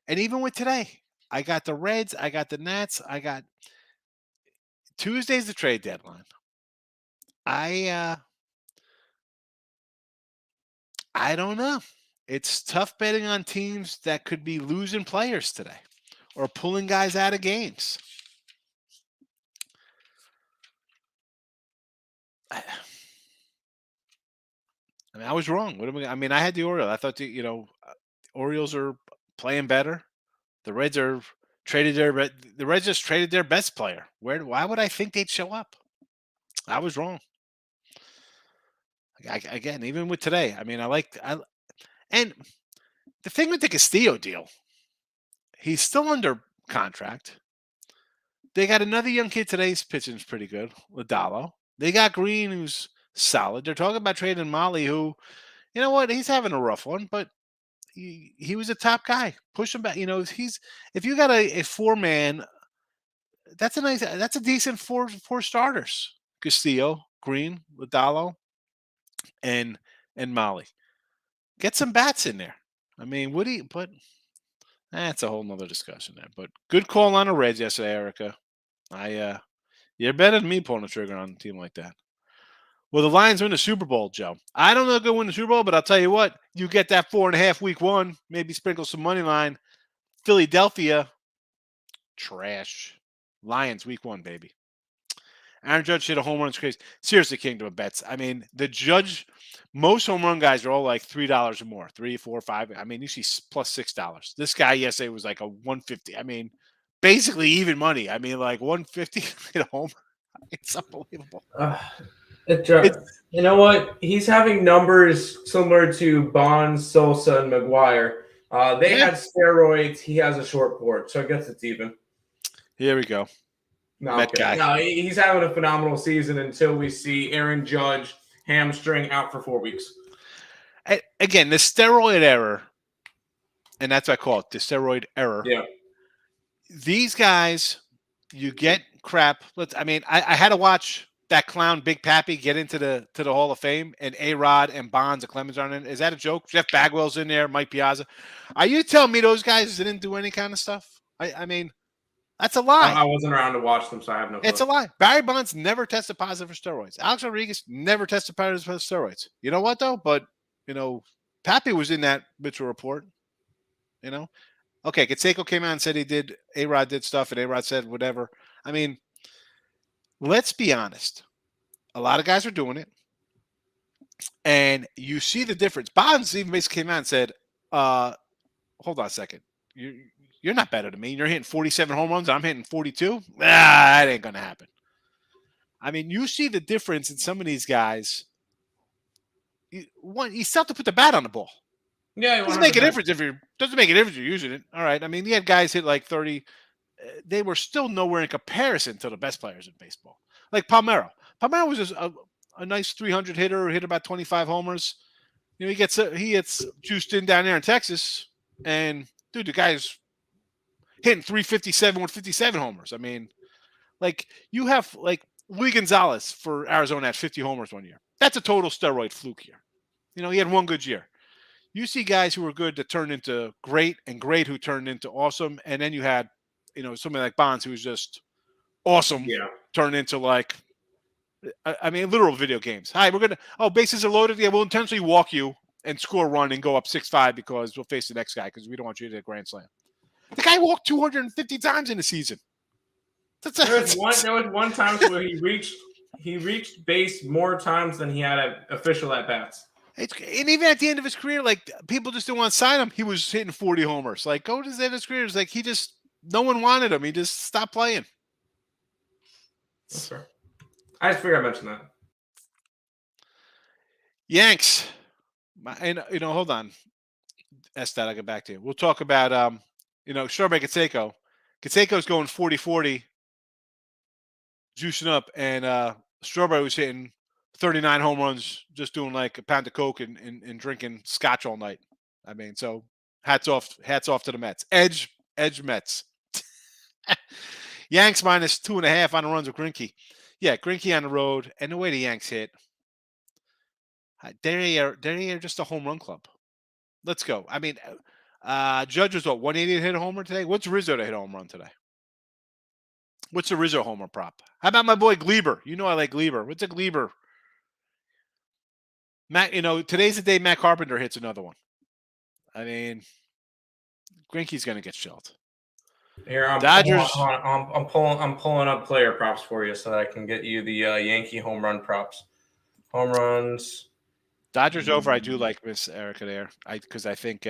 and even with today, I got the Reds, I got the Nats, I got Tuesday's the trade deadline. I don't know. It's tough betting on teams that could be losing players today or pulling guys out of games. I mean, I was wrong. I had the Orioles. I thought Orioles are playing better. The Reds are traded the Reds just traded their best player. Why would I think they'd show up? I was wrong. Again, even with today, I mean, and the thing with the Castillo deal, he's still under contract. They got another young kid today. His pitching's pretty good, Ladalo. They got Green, who's solid. They're talking about trading Molly, who, you know what, he's having a rough one, but he was a top guy. Push him back. If you got a 4-man, that's a decent four starters. Castillo, Green, Ladalo, and Molly. Get some bats in there. I mean, but that's a whole nother discussion there. But good call on the Reds yesterday, Erica. You're better than me pulling the trigger on a team like that. Well, the Lions win the Super Bowl, Joe. I don't know if they'll win the Super Bowl, but I'll tell you what, you get that 4.5 week 1, maybe sprinkle some money line. Philadelphia, trash. Lions week 1, baby. Aaron Judge hit a home run. It's crazy. Seriously, kingdom of bets. I mean, most home run guys are all like $3 or more, 3, 4, 5. I mean, you see plus $6. This guy yesterday was like a 150. I mean, basically even money. I mean, like 150 hit a home. It's unbelievable. You know what? He's having numbers similar to Bonds, Sosa, and McGuire. They had steroids. He has a short port, so I guess it's even. Here we go. No, he's having a phenomenal season until we see Aaron Judge hamstring out for 4 weeks. Again, the steroid error, and that's what I call it, the steroid error. Yeah. These guys, you get crap. I had to watch that clown Big Pappy get into the Hall of Fame, and A-Rod and Bonds and Clemens aren't in. Is that a joke? Jeff Bagwell's in there, Mike Piazza. Are you telling me those guys didn't do any kind of stuff? I mean, that's a lie. I wasn't around to watch them, so I have no clue. It's a lie. Barry Bonds never tested positive for steroids. Alex Rodriguez never tested positive for steroids. You know what, though? But, Pappy was in that Mitchell report. Okay, Canseco came out and said A-Rod did stuff, and A-Rod said whatever. I mean, let's be honest. A lot of guys are doing it, and you see the difference. Bonds even basically came out and said, hold on a second. You're not better than me. You're hitting 47 home runs. I'm hitting 42. That ain't going to happen. I mean, you see the difference in some of these guys. You still have to put the bat on the ball. Yeah, doesn't make a difference if you're using it. All right. I mean, he had guys hit like 30. They were still nowhere in comparison to the best players in baseball. Like Palmeiro. Palmeiro was just a nice 300 hitter, hit about 25 homers. He gets juiced in down there in Texas, and dude, the guy's hitting 357 with 57 homers. I mean, like you have like Luis Gonzalez for Arizona at 50 homers one year. That's a total steroid fluke year. He had one good year. You see guys who were good that turned into great, and great who turned into awesome, and then you had, somebody like Bonds who was just awesome. Yeah. turn into like, I mean, literal video games. Hi, we're gonna. Oh, bases are loaded. Yeah, we'll intentionally walk you and score a run and go up 6-5 because we'll face the next guy because we don't want you to hit a grand slam. The guy walked 250 times in a season. There was one time where he reached base more times than he had official at bats. And even at the end of his career, like people just didn't want to sign him. He was hitting 40 homers. Like go to the end of his career, it's like no one wanted him. He just stopped playing. That's fair. I just figured I mentioned that. Yanks, and hold on. I'll get back to you. We'll talk about Strawberry Canseco. Canseco's going 40-40, juicing up, and Strawberry was hitting 39 home runs, just doing like a pound of Coke and drinking scotch all night. I mean, so hats off to the Mets. Edge Mets. Yanks minus 2.5 on the runs with Greinke. Yeah, Greinke on the road, and the way the Yanks hit, they're just a home run club. Let's go. I mean, Judge was 180 to hit a homer today. What's Rizzo to hit a home run today? What's the Rizzo homer prop? How about my boy Gleber? You know I like Gleber. What's a Gleber? Matt, today's the day Matt Carpenter hits another one. I mean, Greinke's going to get shelled. Here, Dodgers. I'm pulling up player props for you so that I can get you the Yankee home run props. Home runs. Dodgers over. I do like Miss Erica there. Because I think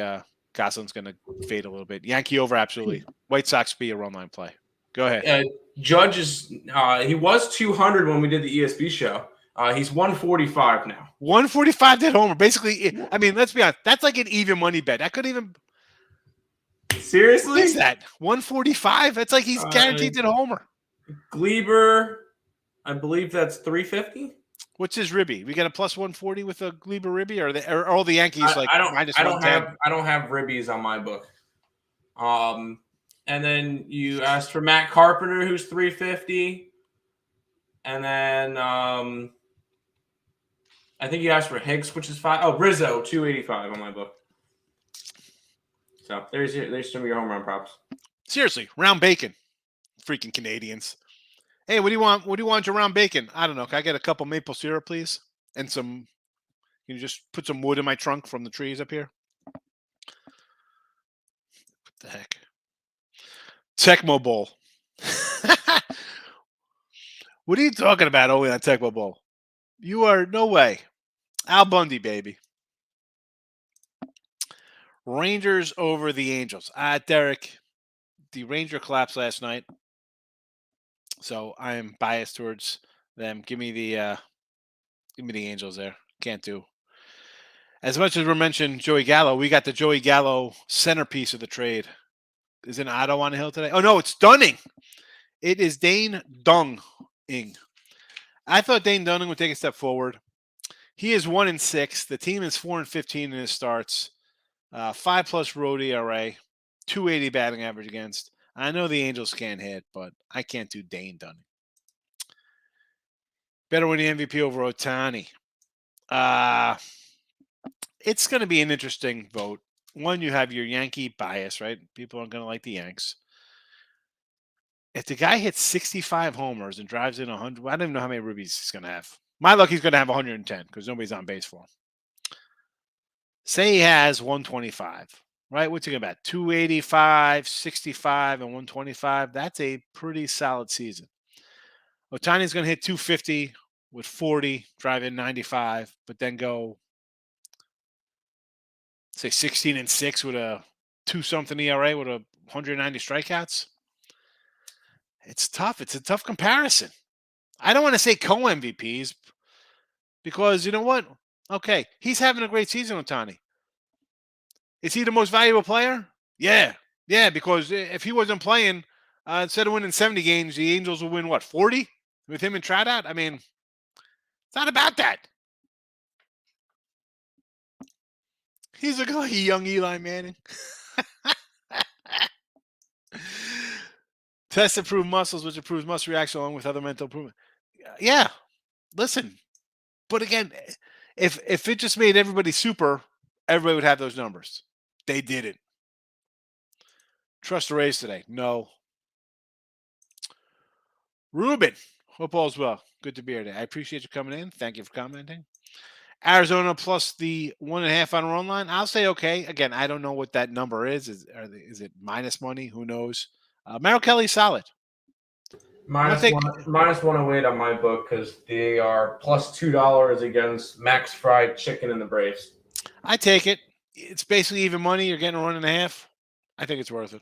Gosselin's going to fade a little bit. Yankee over, absolutely. White Sox be a run line play. Go ahead. Judge is he was 200 when we did the ESB show. He's 145 now. 145 to hit homer. Basically, I mean, let's be honest. That's like an even money bet. I couldn't even. Seriously? What is that? 145? That's like he's guaranteed to hit a homer. Gleber, I believe that's 350. What's his ribby? We got a plus 140 with a Gleber ribby, or are all the Yankees minus 110? I don't have ribbies on my book. And then you asked for Matt Carpenter, who's 350, and then I think you asked for Higgs, which is 5. Oh, Rizzo, 285 on my book. So there's some of your home run props. Seriously, round bacon, freaking Canadians. Hey, what do you want? What do you want your round bacon? I don't know. Can I get a cup of maple syrup, please? And some. Can you just put some wood in my trunk from the trees up here? What the heck? Tecmo Bowl. What are you talking about, Oli, on Tecmo Bowl? You are no way. Al Bundy, baby. Rangers over the Angels. Derek, the Ranger collapsed last night, so I am biased towards them. Give me the Angels there. Can't do. As much as we're mentioning Joey Gallo, we got the Joey Gallo centerpiece of the trade. Is it Otto on the hill today? Oh no, it's Dunning. It is Dane Dunning. I thought Dane Dunning would take a step forward. He is 1-6. The team is 4-15 in his starts. 5+ road ERA, 280 batting average against. I know the Angels can't hit, but I can't do Dane Dunning. Better win the MVP over Ohtani. It's going to be an interesting vote. One, you have your Yankee bias, right? People aren't going to like the Yanks. If the guy hits 65 homers and drives in 100, I don't even know how many ribbies he's going to have. My luck, he's going to have 110 because nobody's on base for him. Say he has 125, right? What's he going to bat? 285, 65, and 125. That's a pretty solid season. Ohtani's going to hit 250 with 40, drive in 95, but then go, say, 16-6 with a 2-something ERA with 190 strikeouts. It's tough. It's a tough comparison. I don't want to say co-MVPs because you know what? Okay, he's having a great season, Ohtani. Is he the most valuable player? Yeah, because if he wasn't playing, instead of winning 70 games, the Angels will win, 40 with him and Trout out? I mean, it's not about that. He's looking like a young Eli Manning. Test improved muscles, which improves muscle reaction along with other mental improvement. Yeah, listen. But again, if it just made everybody super, everybody would have those numbers. They didn't. Trust the Rays today. No. Ruben, Hope all's well. Good to be here today. I appreciate you coming in. Thank you for commenting. Arizona plus the 1.5 on run line. I'll say okay. Again, I don't know what that number is. Is it minus money? Who knows? Merrill Kelly's solid. Minus 108 on my book because they are plus $2 against Max Fried Chicken and the Braves. I take it. It's basically even money. You're getting a 1.5. I think it's worth it.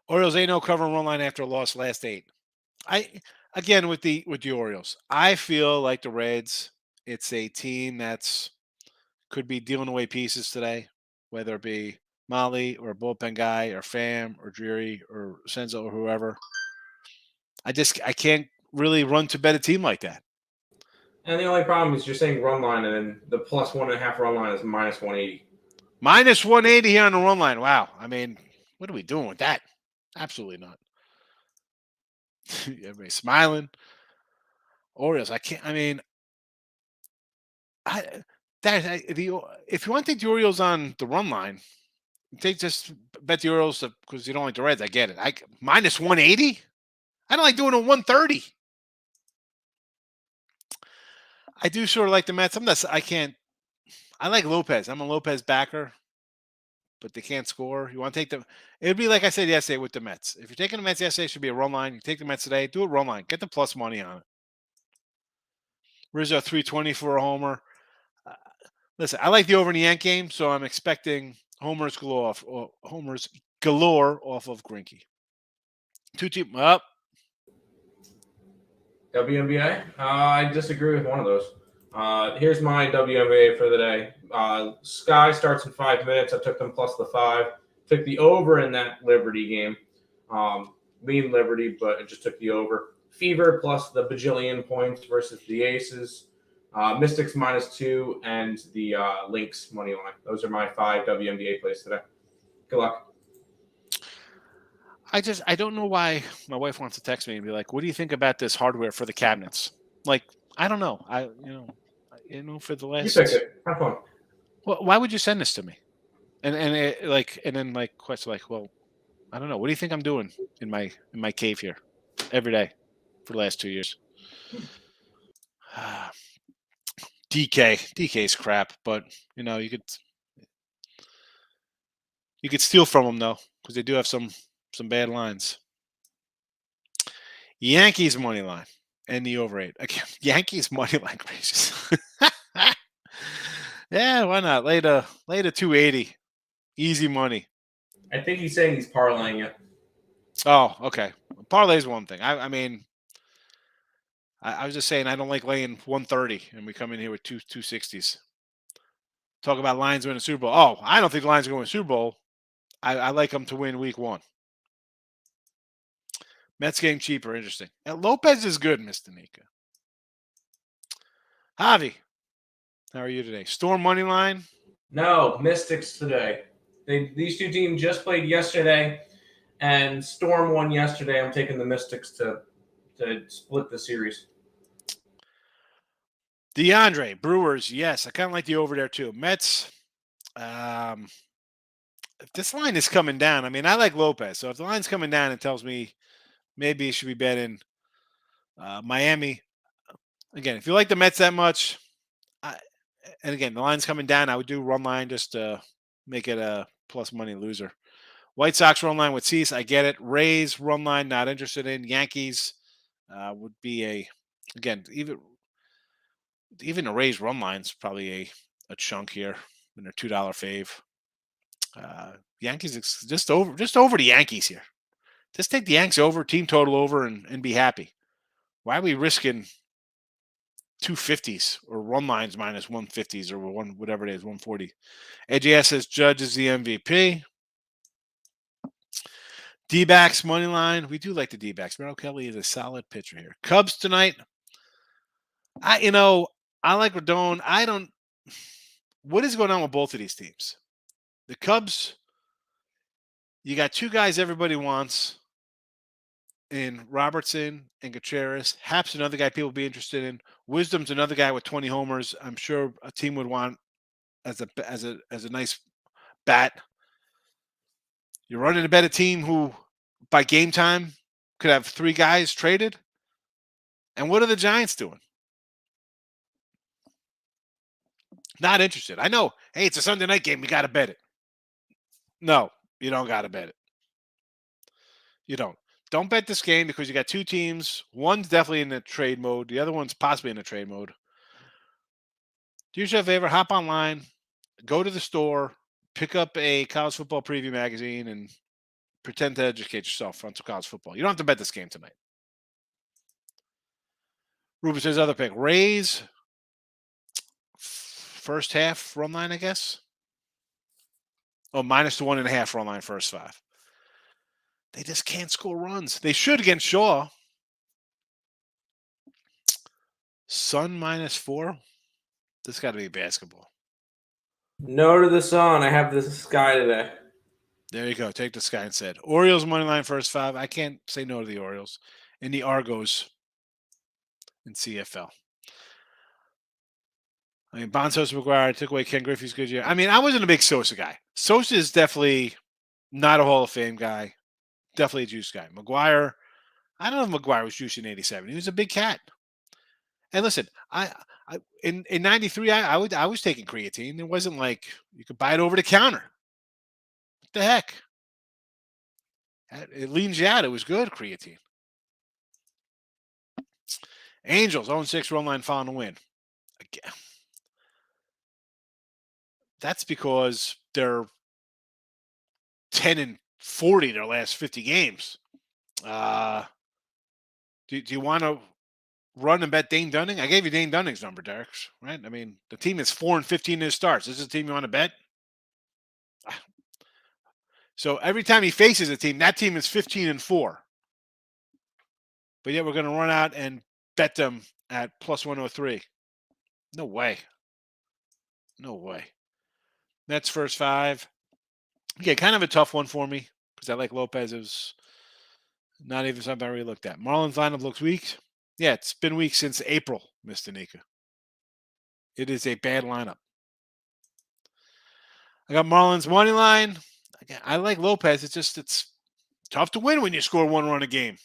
Orioles ain't no covering run line after a loss last 8. Again with the Orioles, I feel like the Reds. It's a team that's could be dealing away pieces today, whether it be Molly or a bullpen guy or Pham or Drury or Senzo or whoever. I can't really run to bet a team like that. And the only problem is you're saying run line, and then the plus 1.5 run line is minus 180. Minus 180 here on the run line. Wow. I mean, what are we doing with that? Absolutely not. Everybody's smiling. Orioles. I can't. I mean, if you want to take the Orioles on the run line, just bet the Orioles because you don't like the Reds. I get it. Minus 180. I don't like doing a 130. I do sort of like the Mets. I like Lopez. I'm a Lopez backer, but they can't score. You want to take them? It'd be like I said yesterday with the Mets. If you're taking the Mets yesterday, it should be a run line. You take the Mets today, do a run line. Get the plus money on it. Rizzo 320 for a homer. Listen, I like the over in the Yank game, so I'm expecting homers galore off of Greinke. 2-2 up. WNBA? I disagree with one of those. Here's my WNBA for the day. Sky starts in 5 minutes. I took them plus the 5. Took the over in that Liberty game. Mean Liberty, but it just took the over. Fever plus the bajillion points versus the Aces. Mystics minus 2 and the Lynx money line. Those are my 5 WNBA plays today. Good luck. I don't know why my wife wants to text me and be like, "What do you think about this hardware for the cabinets?" Like, I don't know. For the last. You pick it. Have fun. Well, why would you send this to me? And then question like, well, I don't know. What do you think I'm doing in my cave here every day for the last 2 years? DK's crap, but you could steal from them though because they do have some bad lines. Yankees money line and the over 8. Again, Yankees money line gracious. Yeah, why not? Lay to 280. Easy money. I think he's saying he's parlaying it. Oh, okay. Parlay's one thing. I mean, I was just saying I don't like laying 130 and we come in here with 260s. Talk about Lions winning the Super Bowl. Oh, I don't think the Lions are going to win the Super Bowl. I like them to win week 1. Mets game cheaper. Interesting. And Lopez is good, Mr. Nika. Javi, how are you today? Storm money line? No, Mystics today. These two teams just played yesterday, and Storm won yesterday. I'm taking the Mystics to split the series. DeAndre, Brewers, yes. I kind of like the over there too. Mets, if this line is coming down, I mean, I like Lopez. So if the line's coming down, it tells me maybe it should be betting Miami. Again, if you like the Mets that much, and again, the line's coming down, I would do run line just to make it a plus money loser. White Sox run line with Cease, I get it. Rays run line, not interested in. Yankees would be again, even the Rays run line's probably a chunk here in their $2 fave. Yankees just over the Yankees here. Just take the Yanks over, team total over, and be happy. Why are we risking 250s or run lines minus 150s or whatever it is, 140? AJS says Judge is the MVP. D-backs money line. We do like the D-backs. Merrill Kelly is a solid pitcher here. Cubs tonight. I like Rodon. What is going on with both of these teams? The Cubs, you got 2 guys everybody wants in Robertson and Gutierrez. Happ's another guy people be interested in. Wisdom's another guy with 20 homers. I'm sure a team would want as a nice bat. You're running to bet a team who, by game time, could have 3 guys traded. And what are the Giants doing? Not interested. I know. Hey, it's a Sunday night game. We got to bet it. No, you don't got to bet it. You don't. Don't bet this game because you got two teams. One's definitely in the trade mode. The other one's possibly in the trade mode. Do yourself a favor. Hop online. Go to the store. Pick up a college football preview magazine and pretend to educate yourself on college football. You don't have to bet this game tonight. Ruben says other pick. Rays. First half run line, I guess. Oh, minus the 1.5 run line first 5. They just can't score runs. They should against Shaw. Sun -4. This got to be basketball. No to the Sun. I have the Sky today. There you go. Take the Sky instead. Orioles money line first 5. I can't say no to the Orioles. And the Argos in CFL. I mean, Bon Sosa McGuire took away Ken Griffey's good year. I mean, I wasn't a big Sosa guy. Sosa is definitely not a Hall of Fame guy. Definitely a juice guy. McGuire, I don't know if McGuire was juicy in '87. He was a big cat. And listen, I in '93, I was taking creatine. It wasn't like you could buy it over the counter. What the heck? It leans you out. It was good creatine. Angels 0-6 run line following the win. Again. That's because they're 10-40 their last 50 games. Do you want to run and bet Dane Dunning? I gave you Dane Dunning's number, Derek. Right? I mean, the team is 4-15 in his starts. This is a team you want to bet? So every time he faces a team, that team is 15-4. But yet we're going to run out and bet them at plus 103. No way. No way. Mets first 5. Yeah, kind of a tough one for me because I like Lopez. It was not even something I really looked at. Marlins lineup looks weak. Yeah, it's been weak since April, Mr. Nika. It is a bad lineup. I got Marlins money line. Again, I like Lopez. It's tough to win when you score 1 run a game.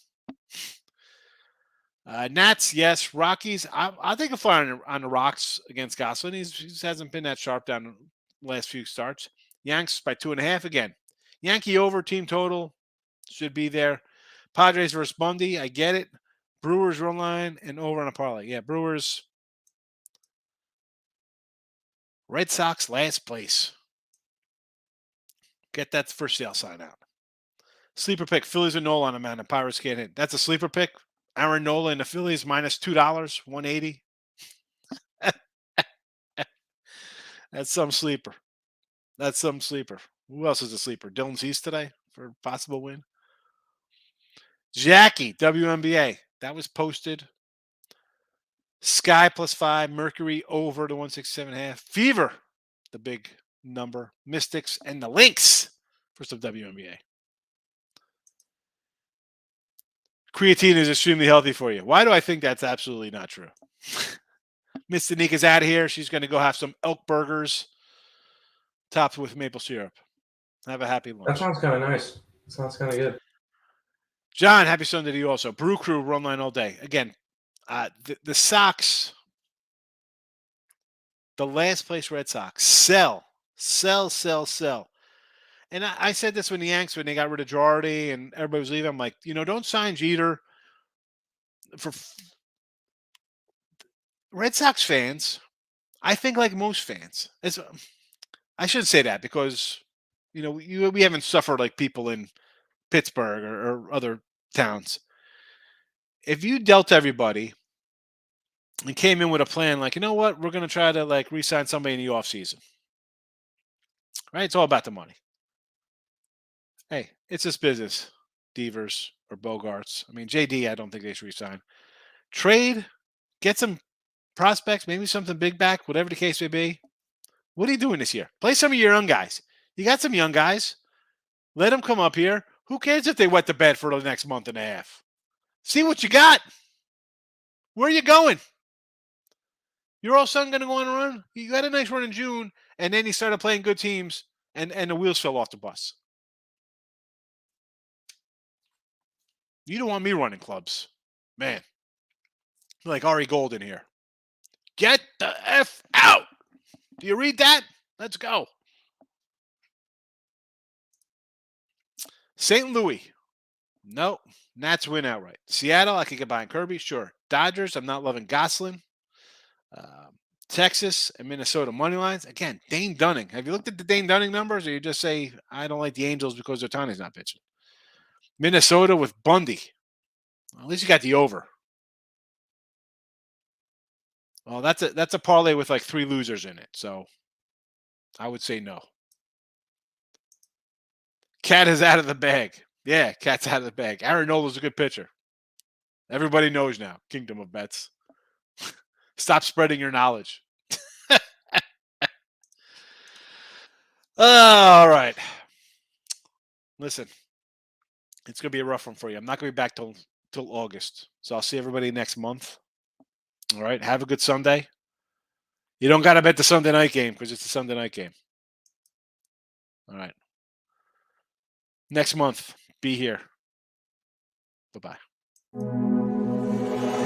Nats, yes. Rockies, I'll take a flyer on the Rocks against Goslin. He hasn't been that sharp down the last few starts. Yanks by 2.5 again. Yankee over team total should be there. Padres versus Bundy, I get it. Brewers run line and over on a parlay. Yeah, Brewers. Red Sox last place. Get that for sale sign out. Sleeper pick. Phillies and Nola on a man and Pirates can't hit. That's a sleeper pick. Aaron Nola and the Phillies minus $2, 180. That's some sleeper. That's some sleeper. Who else is a sleeper? Dylan Cease today for a possible win. Jackie, WNBA. That was posted. Sky +5. Mercury over to 167.5. Fever, the big number. Mystics and the Lynx for some WNBA. Creatine is extremely healthy for you. Why do I think that's absolutely not true? Miss Danika's out of here. She's going to go have some elk burgers topped with maple syrup. Have a happy lunch. That sounds kind of nice. Sounds kind of good. John, happy Sunday to you also. Brew Crew, run line all day. Again, the Sox, the last place Red Sox, sell. And I said this when the Yanks, when they got rid of Girardi and everybody was leaving, I'm like, don't sign Jeter. For Red Sox fans, I think like most fans, I shouldn't say that because, we haven't suffered like people in Pittsburgh or other towns. If you dealt everybody and came in with a plan like, you know what, we're going to try to like re-sign somebody in the offseason. Right? It's all about the money. Hey, it's this business. Devers or Bogarts. I mean, JD, I don't think they should resign. Trade, get some prospects, maybe something big back, whatever the case may be. What are you doing this year? Play some of your young guys. You got some young guys. Let them come up here. Who cares if they wet the bed for the next month and a half? See what you got. Where are you going? You're all of a sudden going to go on a run? You got a nice run in June, and then you started playing good teams, and the wheels fell off the bus. You don't want me running clubs. Man. Like Ari Gold in here. Get the F out. Do you read that? Let's go. St. Louis. No. Nats win outright. Seattle, I could get behind Kirby. Sure. Dodgers, I'm not loving Goslin. Texas and Minnesota money lines. Again, Dane Dunning. Have you looked at the Dane Dunning numbers, or you just say, I don't like the Angels because Ohtani's not pitching? Minnesota with Bundy. Well, at least you got the over. Well, that's a parlay with like 3 losers in it. So I would say no. Cat is out of the bag. Yeah, Cat's out of the bag. Aaron Nola's a good pitcher. Everybody knows now. Kingdom of Bets. Stop spreading your knowledge. All right. Listen, it's going to be a rough one for you. I'm not going to be back till August. So I'll see everybody next month. All right. Have a good Sunday. You don't got to bet the Sunday night game because it's a Sunday night game. All right. Next month, be here. Bye-bye.